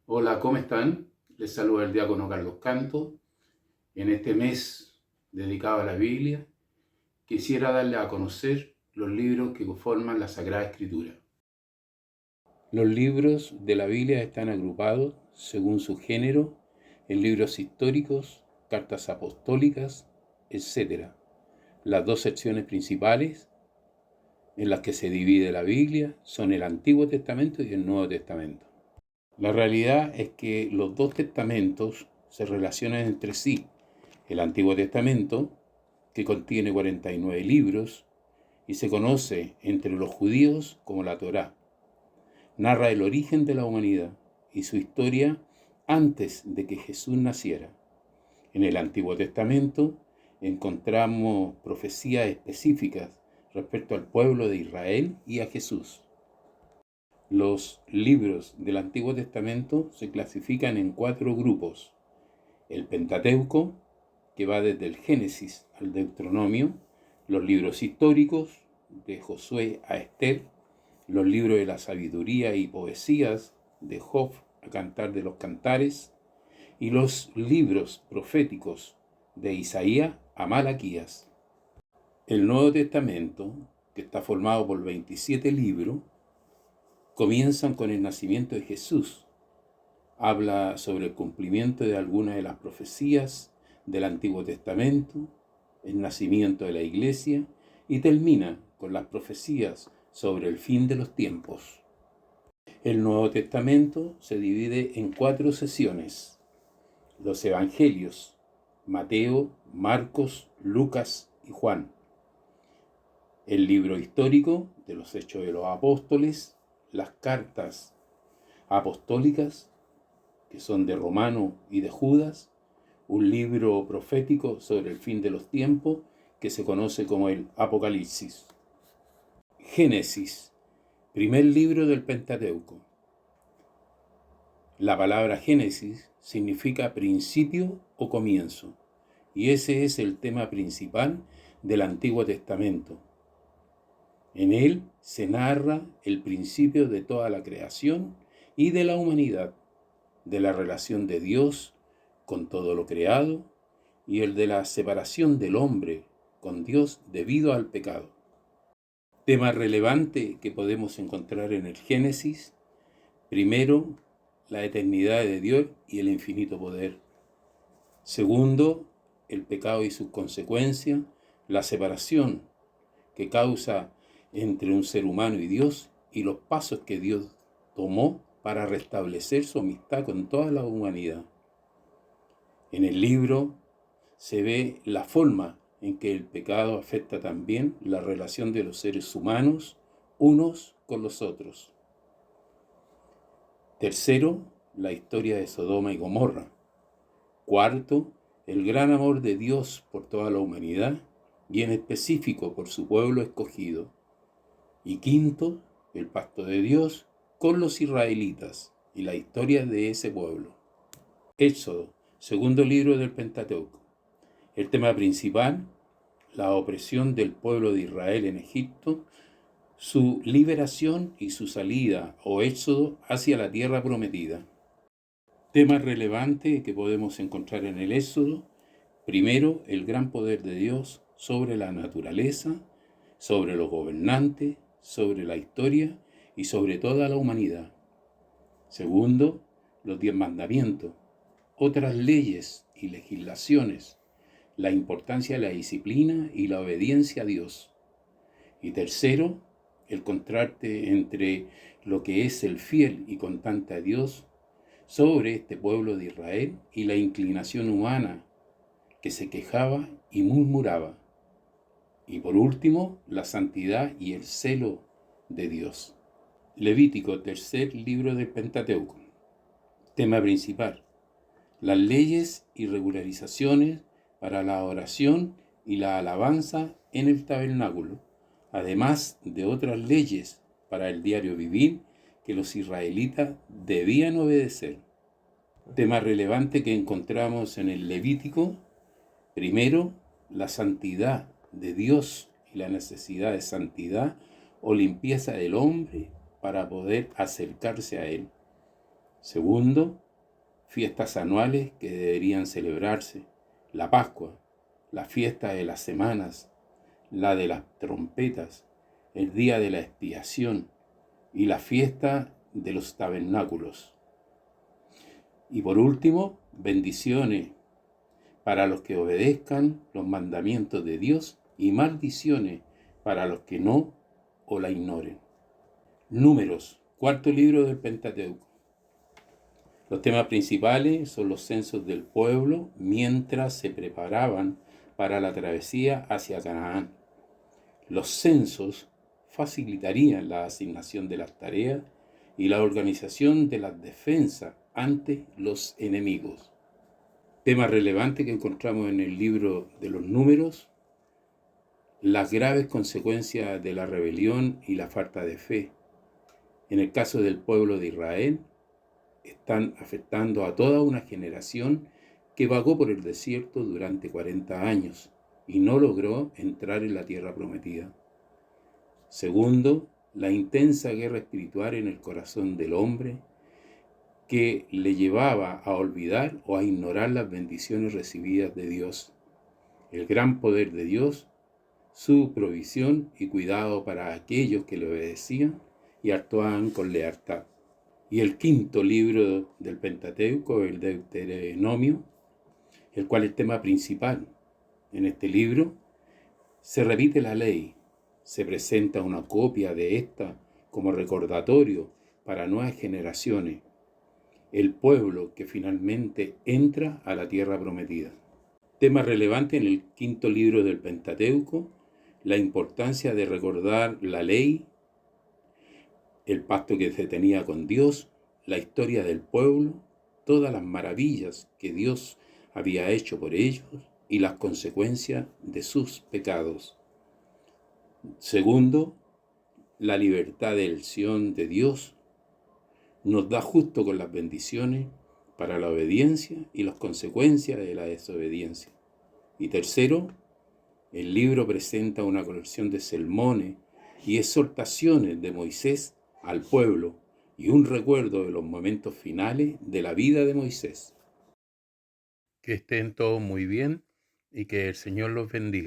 Hola, ¿cómo están? Les saluda el diácono Carlos Canto. En este mes dedicado a la Biblia, quisiera darle a conocer los libros que conforman la Sagrada Escritura. Los libros de la Biblia están agrupados según su género en libros históricos, cartas apostólicas, etc. Las dos secciones principales en las que se divide la Biblia son el Antiguo Testamento y el Nuevo Testamento. La realidad es que los dos testamentos se relacionan entre sí. El Antiguo Testamento, que contiene 49 libros y se conoce entre los judíos como la Torá, narra el origen de la humanidad y su historia antes de que Jesús naciera. En el Antiguo Testamento encontramos profecías específicas respecto al pueblo de Israel y a Jesús. Los libros del Antiguo Testamento se clasifican en 4 grupos. El Pentateuco, que va desde el Génesis al Deuteronomio, los libros históricos, de Josué a Esther, los libros de la sabiduría y poesías, de Job a Cantar de los Cantares, y los libros proféticos, de Isaías a Malaquías. El Nuevo Testamento, que está formado por 27 libros, comienzan con el nacimiento de Jesús. Habla sobre el cumplimiento de algunas de las profecías del Antiguo Testamento, el nacimiento de la Iglesia, y termina con las profecías sobre el fin de los tiempos. El Nuevo Testamento se divide en 4 sesiones. Los Evangelios: Mateo, Marcos, Lucas y Juan. El libro histórico de los Hechos de los Apóstoles, las cartas apostólicas, que son de Romano y de Judas, un libro profético sobre el fin de los tiempos que se conoce como el Apocalipsis. Génesis, primer libro del Pentateuco. La palabra Génesis significa principio o comienzo, y ese es el tema principal del Antiguo Testamento. En él se narra el principio de toda la creación y de la humanidad, de la relación de Dios con todo lo creado y el de la separación del hombre con Dios debido al pecado. Tema relevante que podemos encontrar en el Génesis: primero, la eternidad de Dios y el infinito poder. Segundo, el pecado y sus consecuencias, la separación que causa entre un ser humano y Dios y los pasos que Dios tomó para restablecer su amistad con toda la humanidad. En el libro se ve la forma en que el pecado afecta también la relación de los seres humanos unos con los otros. Tercero, la historia de Sodoma y Gomorra. Cuarto, el gran amor de Dios por toda la humanidad y en específico por su pueblo escogido. Y quinto, el pacto de Dios con los israelitas y la historia de ese pueblo. Éxodo, segundo libro del Pentateuco. El tema principal: la opresión del pueblo de Israel en Egipto, su liberación y su salida o éxodo hacia la tierra prometida. Temas relevantes que podemos encontrar en el Éxodo: primero, el gran poder de Dios sobre la naturaleza, sobre los gobernantes, sobre la historia y sobre toda la humanidad. Segundo, los 10 mandamientos, otras leyes y legislaciones, la importancia de la disciplina y la obediencia a Dios. Y tercero, el contraste entre lo que es el fiel y constante a Dios sobre este pueblo de Israel y la inclinación humana que se quejaba y murmuraba. Y por último, la santidad y el celo de Dios. Levítico, tercer libro del Pentateuco. Tema principal: las leyes y regularizaciones para la oración y la alabanza en el tabernáculo, además de otras leyes para el diario vivir que los israelitas debían obedecer. Tema relevante que encontramos en el Levítico: primero, la santidad de Dios y la necesidad de santidad o limpieza del hombre para poder acercarse a Él. Segundo, fiestas anuales que deberían celebrarse: la Pascua, la fiesta de las semanas, la de las trompetas, el día de la expiación y la fiesta de los tabernáculos. Y por último, bendiciones para los que obedezcan los mandamientos de Dios y maldiciones para los que no o la ignoren. Números, cuarto libro del Pentateuco. Los temas principales son los censos del pueblo mientras se preparaban para la travesía hacia Canaán. Los censos facilitarían la asignación de las tareas y la organización de las defensas ante los enemigos. Tema relevante que encontramos en el libro de los Números: las graves consecuencias de la rebelión y la falta de fe. En el caso del pueblo de Israel, están afectando a toda una generación que vagó por el desierto durante 40 años y no logró entrar en la tierra prometida. Segundo, la intensa guerra espiritual en el corazón del hombre que le llevaba a olvidar o a ignorar las bendiciones recibidas de Dios, el gran poder de Dios, su provisión y cuidado para aquellos que le obedecían y actuaban con lealtad. Y el quinto libro del Pentateuco, el Deuteronomio, el cual es el tema principal. En este libro se repite la ley, se presenta una copia de esta como recordatorio para nuevas generaciones, el pueblo que finalmente entra a la tierra prometida. Tema relevante en el quinto libro del Pentateuco: la importancia de recordar la ley, el pacto que se tenía con Dios, la historia del pueblo, todas las maravillas que Dios había hecho por ellos y las consecuencias de sus pecados. Segundo, la libertad de elección de Dios nos da justo con las bendiciones para la obediencia y las consecuencias de la desobediencia. Y tercero, el libro presenta una colección de sermones y exhortaciones de Moisés al pueblo y un recuerdo de los momentos finales de la vida de Moisés. Que estén todos muy bien y que el Señor los bendiga.